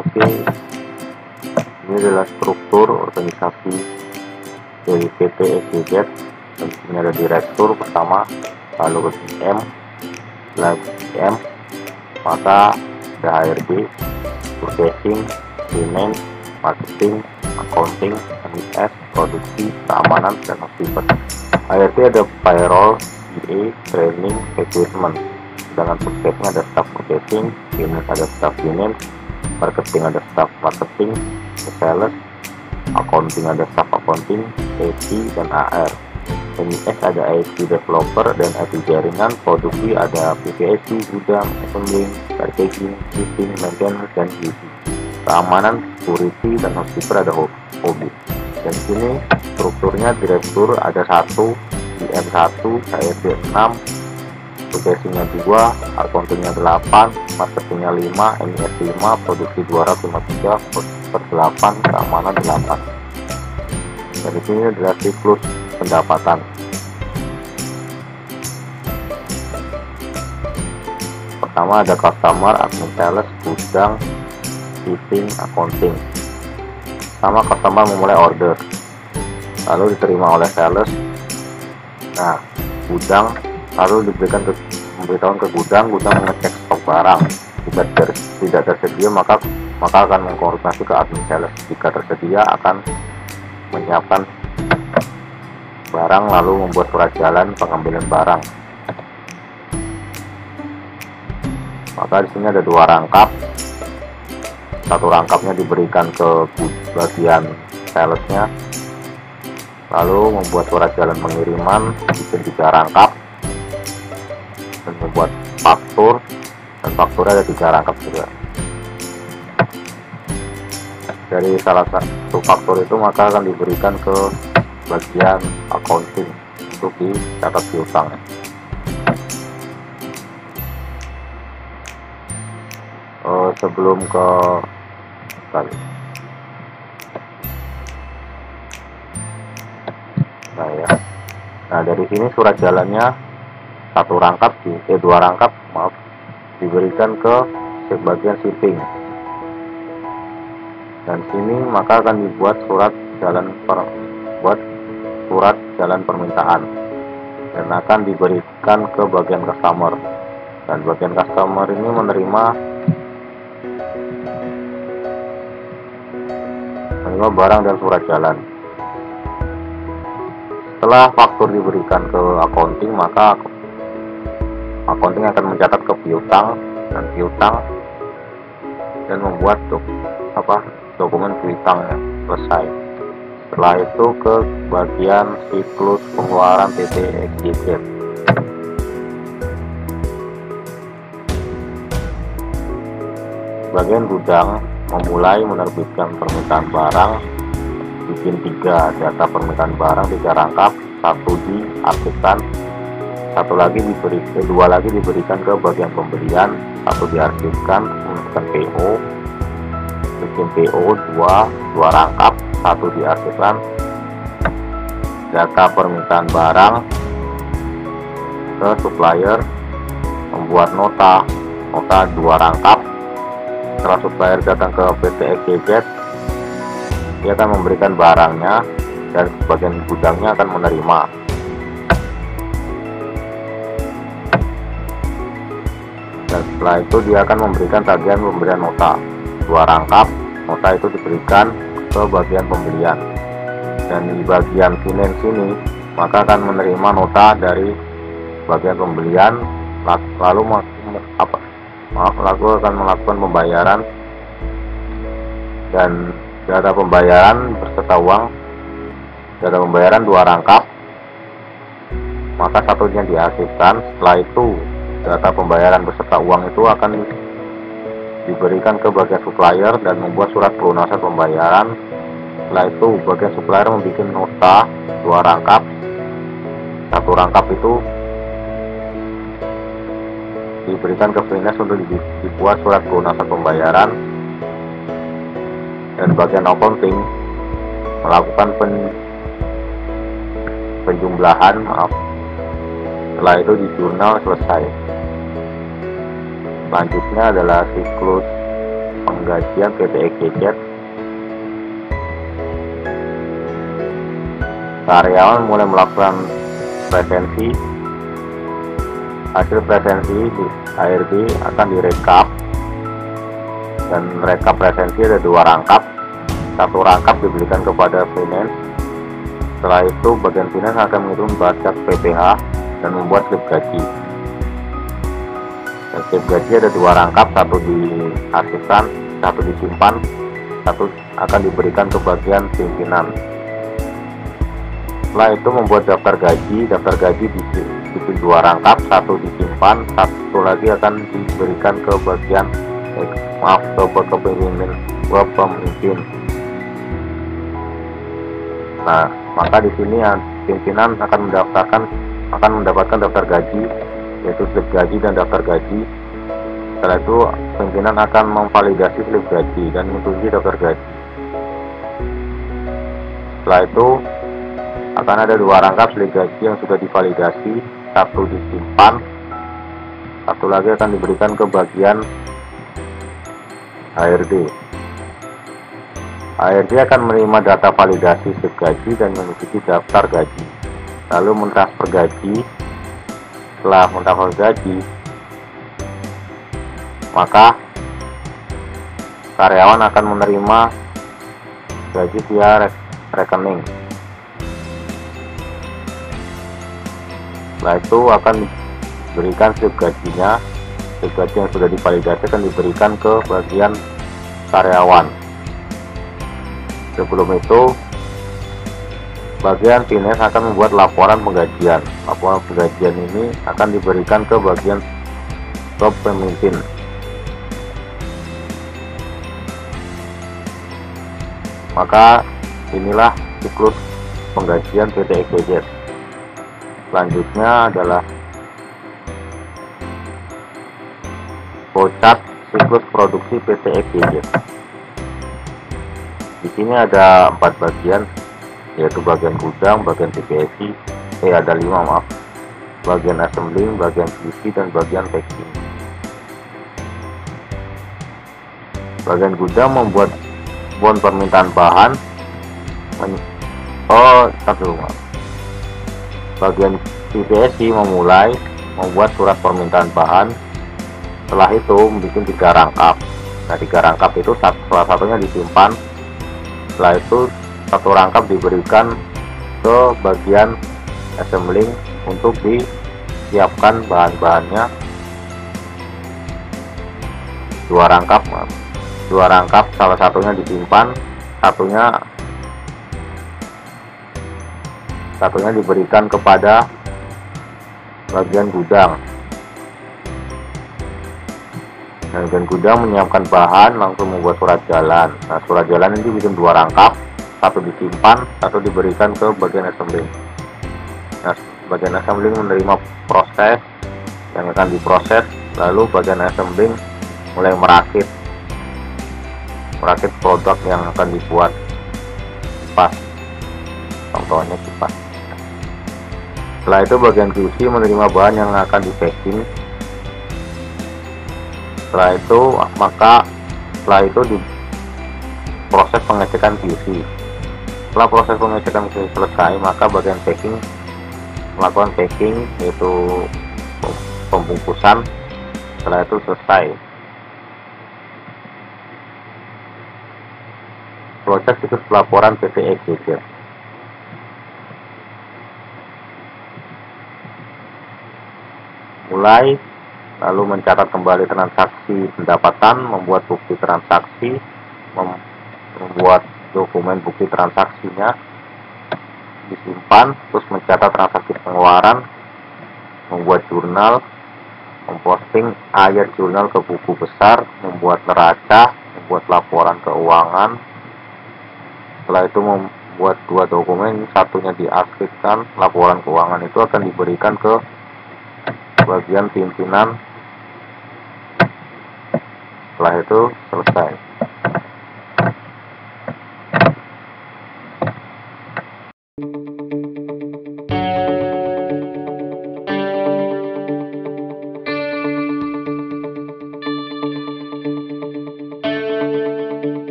Oke, ini adalah struktur organisasi dari PT XYZ. Ini ada direktur pertama, lalu GM, setelah GM maka ada HRD, purchasing, finance, marketing, accounting, MIS, produksi, keamanan, dan housekeeper. HRD ada payroll, BA, training, equipment. Sedangkan purchasing ada staff purchasing, finance ada staff finance, marketing ada staff marketing, sales, accounting ada staff accounting, IT dan AR. MIS ada IT developer dan IT jaringan, produksi ada PPSC, gudang, assembling, packaging, shipping, maintenance, dan QC. Keamanan, security, dan housekeeper ada hobi. Dan sini strukturnya direktur ada 1, IM 1, HRD 6, purchasingnya 2, accountingnya 8, marketingnya 5, MIS 5, produksi 253 per 8, keamanan 8. Dari sini adalah siklus pendapatan. Pertama ada customer, admin, sales, gudang, shipping, accounting. Sama customer memulai order, lalu diterima oleh sales. Nah, gudang lalu memberitahukan ke gudang mengecek stok barang. Jika tidak tersedia maka akan mengkoordinasi ke admin sales. Jika tersedia akan menyiapkan barang lalu membuat surat jalan pengambilan barang. Maka di sini ada 2 rangkap. Satu rangkapnya diberikan ke bagian salesnya, lalu membuat surat jalan pengiriman, bikin 3 rangkap, dan membuat faktur, dan faktur ada 3 rangkap juga. Dari salah satu faktur itu maka akan diberikan ke bagian accounting untuk dicatat piutang. Sebelum ke nah dari sini surat jalannya 2 rangkap diberikan ke bagian shipping, dan sini maka akan dibuat surat jalan permintaan dan akan diberikan ke bagian customer, dan bagian customer ini menerima barang dan surat jalan. Setelah faktur diberikan ke accounting, maka accounting akan mencatat ke piutang dan membuat dokumen piutangnya selesai. Setelah itu ke bagian siklus pengeluaran PT XYZ. Bagian gudang memulai menerbitkan permintaan barang, bikin 3 data permintaan barang, 3 rangkap, 1 diarsipkan, 2 lagi diberikan ke bagian pembelian, 1 diarsipkan, menentukan PO, bikin PO 2 rangkap, 1 diarsipkan, data permintaan barang ke supplier, membuat nota 2 rangkap. Setelah supplier datang ke PT XYZ, dia akan memberikan barangnya dan bagian gudangnya akan menerima. Dan setelah itu dia akan memberikan tagihan pemberian nota 2 rangkap. Nota itu diberikan ke bagian pembelian, dan di bagian finance ini maka akan menerima nota dari bagian pembelian, lalu akan melakukan pembayaran, dan data pembayaran beserta uang, data pembayaran 2 rangkap, maka 1-nya diarsipkan. Setelah itu data pembayaran beserta uang itu akan diberikan ke bagian supplier dan membuat surat pelunasan pembayaran. Setelah itu bagian supplier membuat nota 2 rangkap, 1 rangkap itu diberikan ke finance untuk dibuat surat pelunasan pembayaran, dan bagian accounting melakukan penjumlahan. Setelah itu di jurnal selesai. Selanjutnya adalah siklus penggajian PT EGZ, karyawan mulai melakukan presensi. Hasil presensi di ARD akan direkap, dan rekap presensi ada 2 rangkap. 1 rangkap diberikan kepada finance. Setelah itu bagian finance akan menghitung budget PPH dan membuat slip gaji. Dan slip gaji ada 2 rangkap, 1 diarsipkan, 1 disimpan, 1 akan diberikan ke bagian pimpinan. Setelah itu membuat daftar gaji. Daftar gaji dibikin 2 rangkap, 1 disimpan, 1 lagi akan diberikan ke bagian ke pemimpin. Nah, maka di sini pimpinan akan mendapatkan daftar gaji, yaitu slip gaji dan daftar gaji. Setelah itu pimpinan akan memvalidasi slip gaji dan mengunci daftar gaji. Setelah itu akan ada 2 rangkap slip gaji yang sudah divalidasi, 1 disimpan, 1 lagi akan diberikan ke bagian ARD. ARD akan menerima data validasi slip gaji dan mengikuti daftar gaji, lalu mentransfer gaji. Setelah mentransfer gaji, maka karyawan akan menerima gaji via rekening. Setelah itu akan diberikan slip gajinya. Slip gaji yang sudah divalidasi akan diberikan ke bagian karyawan. Sebelum itu, bagian finance akan membuat laporan penggajian. Laporan penggajian ini akan diberikan ke bagian pemimpin. Maka inilah siklus penggajian PT EGZ. Selanjutnya adalah flowchart siklus produksi PT EGZ. Di sini ada 4 bagian, yaitu bagian gudang, bagian TPSI, ada 5 maaf, bagian assembling, bagian QC, dan bagian packing. Bagian gudang membuat bon permintaan bahan. Bagian TPSI membuat surat permintaan bahan. Setelah itu membuat 3 rangkap. Nah, 3 rangkap itu salah satunya disimpan. Setelah itu 1 rangkap diberikan ke bagian assembling untuk disiapkan bahan-bahannya. 2 rangkap salah satunya disimpan, satunya diberikan kepada bagian gudang. Dan gudang menyiapkan bahan, langsung membuat surat jalan. Nah, surat jalan ini bikin 2 rangkap, 1 disimpan, 1 diberikan ke bagian assembling. Nah, bagian assembling menerima proses yang akan diproses, lalu bagian assembling mulai merakit produk yang akan dibuat. Kipas, contohnya kipas. Setelah itu bagian QC menerima bahan yang akan di packing. Setelah itu proses pengecekan QC. Setelah proses pengecekan QC selesai, maka bagian packing melakukan packing, yaitu pembungkusan. Setelah itu selesai. Proses siklus pelaporan PT EGZ. Mulai, lalu mencatat kembali transaksi pendapatan, membuat bukti transaksi, membuat dokumen bukti transaksinya, disimpan, terus mencatat transaksi pengeluaran, membuat jurnal, memposting akhir jurnal ke buku besar, membuat neraca, membuat laporan keuangan. Setelah itu membuat 2 dokumen, satunya diarsipkan. Laporan keuangan itu akan diberikan ke bagian pimpinan. Setelah itu selesai.